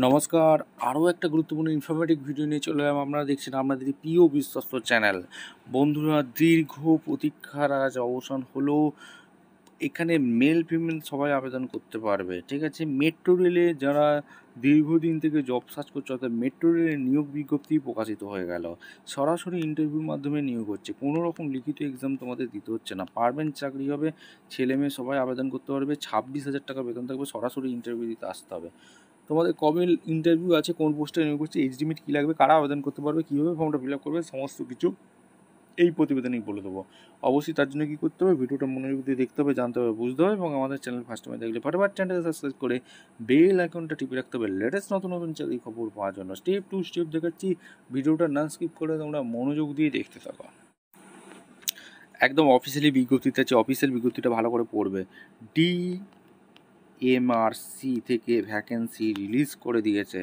নমস্কার, আরও একটা গুরুত্বপূর্ণ ইনফরমেটিভ ভিডিও নিয়ে চলে এলাম। আপনারা দেখছেন আপনাদের প্রিয় বিশ্বস্ত চ্যানেল। বন্ধুরা, দীর্ঘ প্রতীক্ষার আজ অবসান হলো। এখানে মেল ফিমেল সবাই আবেদন করতে পারবে, ঠিক আছে। মেট্রো রেলে যারা দীর্ঘদিন থেকে জব সার্চ করছে, অর্থাৎ মেট্রো রেলের নিয়োগ বিজ্ঞপ্তি প্রকাশিত হয়ে গেল। সরাসরি ইন্টারভিউর মাধ্যমে নিয়োগ হচ্ছে, কোনো রকম লিখিত এক্সাম তোমাদের দিতে হচ্ছে না। পার্মানেন্ট চাকরি হবে, ছেলে মেয়ে সবাই আবেদন করতে পারবে। 26,000 টাকা বেতন থাকবে, সরাসরি ইন্টারভিউ দিতে আসতে হবে। তোমাদের কবে ইন্টারভিউ আছে, কোন পোস্টে নিয়োগ করছে, এজ লিমিট কী লাগবে, কারা আবেদন করতে পারবে, কীভাবে ফর্মটা ফিল আপ করবে, সমস্ত কিছু এই প্রতিবেদনেই বলে দেবো। অবশ্যই তার জন্য কী করতে হবে, ভিডিওটা মনোযোগ দিয়ে দেখতে হবে, জানতে হবে, বুঝতে হবে, এবং আমাদের চ্যানেল ফার্স্ট টাইমে দেখলে ফটাফট চ্যানেলটা সাবস্ক্রাইব করে বেল আইকনটা টিপে রাখতে হবে লেটেস্ট নতুন নতুন চাকরি খবর পাওয়ার জন্য। স্টেপ টু স্টেপ দেখাচ্ছি, ভিডিওটা না স্কিপ করে তোমরা মনোযোগ দিয়ে দেখতে থাকো। একদম অফিসিয়ালি বিজ্ঞপ্তিতে আছে, অফিসিয়াল বিজ্ঞপ্তিটা ভালো করে পড়বে। DMRC থেকে ভ্যাকেন্সি রিলিজ করে দিয়েছে।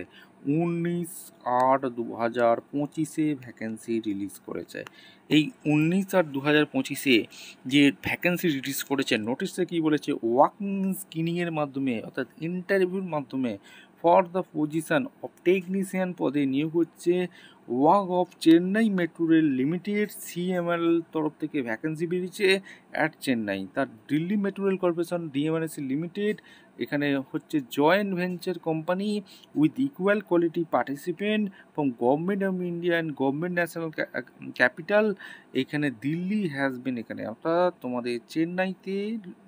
19/8/2025 ভ্যাকেন্সি রিলিজ করেছে। এই 19/8/2025 যে ভ্যাকেন্সি রিলিজ করেছে, নোটিশে কী বলেছে, ওয়াকিং স্ক্রিনিংয়ের মাধ্যমে অর্থাৎ ইন্টারভিউর মাধ্যমে for the position of technician পদে নিয়োগ হচ্ছে। Walk of Chennai metro rail limited CML তরফ থেকে ভ্যাকেন্সি বেরিয়েছে অ্যাট চেন্নাই। তার Delhi metro rail corporation DMRC limited এখানে হচ্ছে joint venture company with equal quality participant from government of India and government national capital. এখানে দিল্লি হ্যাজ বিন, এখানে অর্থাৎ তোমাদের চেন্নাইতে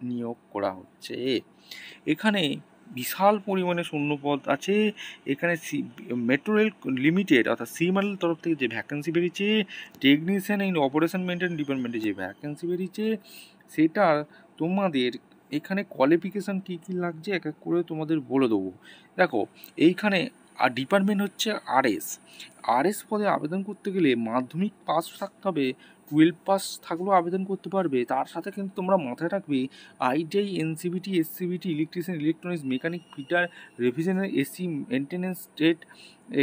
নিয়োগ করা হচ্ছে। এখানে বিশাল পরিমাণে শূন্যপদ আছে। এখানে মেট্রো রেল লিমিটেড অর্থাৎ CML তরফ থেকে যে ভ্যাকেন্সি বেরিয়েছে, টেকনিশিয়ান ইন অপারেশন মেনটেন ডিপার্টমেন্টে যে ভ্যাকেন্সি বেরিয়েছে, সেটা তোমাদের এখানে কোয়ালিফিকেশান কী কী লাগছে এক এক করে তোমাদের বলে দেবো। দেখো, এইখানে ডিপার্টমেন্ট হচ্ছে RS পদে আবেদন করতে গেলে মাধ্যমিক পাস থাকতে হবে। 12 পাস থাকলেও আবেদন করতে পারবে। তার সাথে কিন্তু তোমরা মাথায় রাখবে ITI NCVT SCVT electrician electronics mechanic fitter রিভিশনার SC মেনটেন্যান্স স্টেট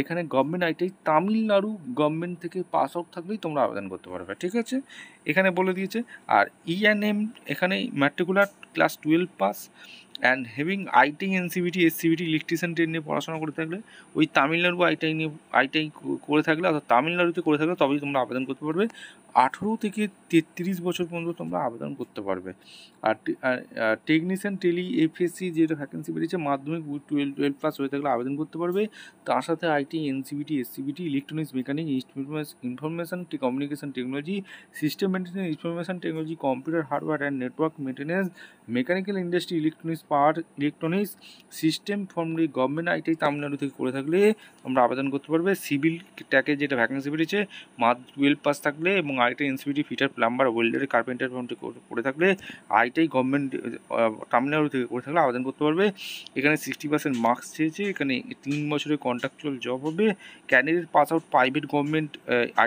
এখানে গভর্নমেন্ট ITI তামিলনাড়ু গভর্নমেন্ট থেকে পাস আউট থাকলেই তোমরা আবেদন করতে পারবে, ঠিক আছে। এখানে বলে দিয়েছে। আর ENM এখানে matricular class 12 pass and having ITI NCVT SCVT electrician trade নিয়ে পড়াশোনা করে থাকলে, ওই তামিলনাড়ু ITI করে থাকলে অর্থাৎ তামিলনাড়ুতে করে থাকলে তবেই তোমরা আবেদন করতে পারবে। 18 থেকে 33 বছর পর্যন্ত তোমরা আবেদন করতে পারবে। আর টেকনিশিয়ান টেলি FSC যেটা ভ্যাকেন্সি বেরিয়েছে, মাধ্যমিক 12 পাস হয়ে থাকলে আবেদন করতে পারবে। তার সাথে ITI NCVT SCVT electronics mechanic information communication technology system maintenance information technology computer hardware and network maintenance mechanical industry electronics power electronics system from government ITI Tamil Nadu থেকে করে থাকলে তোমরা আবেদন করতে পারবে। সিভিল ট্যাকে যেটা ভ্যাকেন্সি বেরিয়েছে, 12 পাস থাকলে এবং ITI NCVT fitter plumber welder carpenter ফর্মটি করে থাকলে ITI গভর্নমেন্ট তামিলনাড়ু থেকে করে থাকলে আবেদন করতে পারবে। এখানে 60% মার্কস চেয়েছে। এখানে 3 বছরের কন্ট্রাকচুয়াল জব হবে। Candidate pass out private government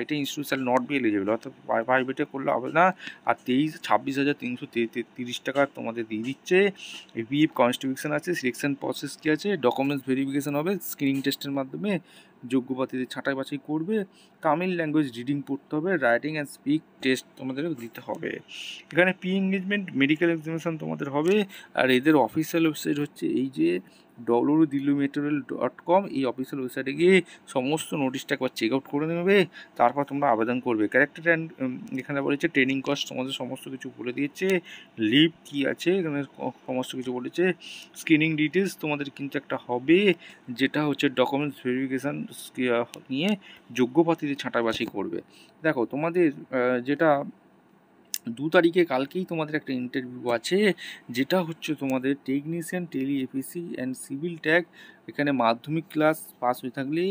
ITI institution not be eligible, অর্থাৎ প্রাইভেটে করলে হবে না। আর 26,330 টাকা তোমাদের দিয়ে দিচ্ছে। PF কনস্টিটিউশন আছে, সিলেকশন প্রসেস কী আছে, ডকুমেন্টস ভেরিফিকেশন হবে স্ক্রিনিং টেস্টের মাধ্যমে, যোগ্য প্রার্থীদের ছাঁটাই বাছাই করবে। তামিল ল্যাঙ্গুয়েজ রিডিং পড়তে হবে, রাইটিং অ্যান্ড স্পিক টেস্ট তোমাদের দিতে হবে। এখানে এনগেজমেন্ট মেডিকেল এক্সামিনেশন তোমাদের হবে। আর এদের অফিসিয়াল ওয়েবসাইট হচ্ছে এই যে www.delhimetrorel.com। এই অফিসিয়াল ওয়েবসাইটে গিয়ে সমস্ত নোটিশটা একবার চেক আউট করে নেবে, তারপর তোমরা আবেদন করবে। ক্যারেক্টার অ্যান্ড এখানে বলেছে ট্রেনিং কস্ট তোমাদের সমস্ত কিছু বলে দিয়েছে। লিভ কী আছে এখানে সমস্ত কিছু বলেছে। স্ক্রিনিং ডিটেলস তোমাদের কিন্তু একটা হবে, যেটা হচ্ছে ডকুমেন্টস ভেরিফিকেশান নিয়ে যোগ্য প্রার্থীদের ছাঁটাই বাছাই করবে। দেখো, তোমাদের যেটা 2 তারিখে কালকেই তোমাদের একটা ইন্টারভিউ আছে, যেটা হচ্ছে তোমাদের technician tele FSC and civil tag. এখানে মাধ্যমিক ক্লাস পাস হয়ে থাকলে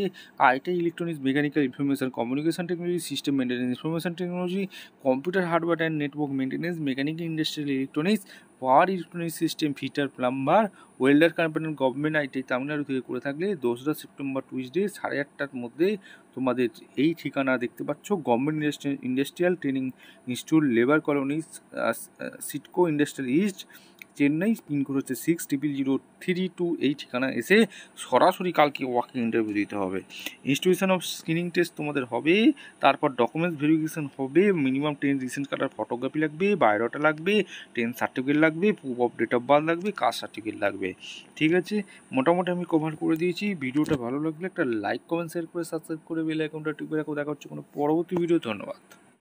ITI electronics mechanical information communication technology system maintenance information technology computer hardware and network maintenance mechanical industrial electronics power electronics system fitter plumber welder carpenter government ITI Tamil Nadu থেকে করে থাকলে 2রা September Tuesday 8:30টার মধ্যে তোমাদের এই ঠিকানা দেখতে পাচ্ছ, government industrial training institute labour colonies SIDCO industrial east Chennai, pincode হচ্ছে 600032, এই ঠিকানা এসে সরাসরি কালকে ওয়াকিং ইন্টারভিউ দিতে হবে। ইনস্টিটিউশন অফ স্ক্রিনিং টেস্ট তোমাদের হবে, তারপর ডকুমেন্টস ভেরিফিকেশন হবে, মিনিমাম 10 রিসেন্ট কার্ডের ফটোগ্রাফি লাগবে, বায়োডাটা লাগবে, 10 সার্টিফিকেট লাগবে, proof of date of birth লাগবে, কাস্ট সার্টিফিকেট লাগবে। ঠিক আছে, মোটামুটি আমি কভার করে দিয়েছি। ভিডিওটা ভালো লাগলে একটা লাইক, কমেন্ট, শেয়ার করে সাবস্ক্রাইব করে বেল আইকনটা টিপে রাখো। দেখা হচ্ছে কোনো পরবর্তী ভিডিও। ধন্যবাদ।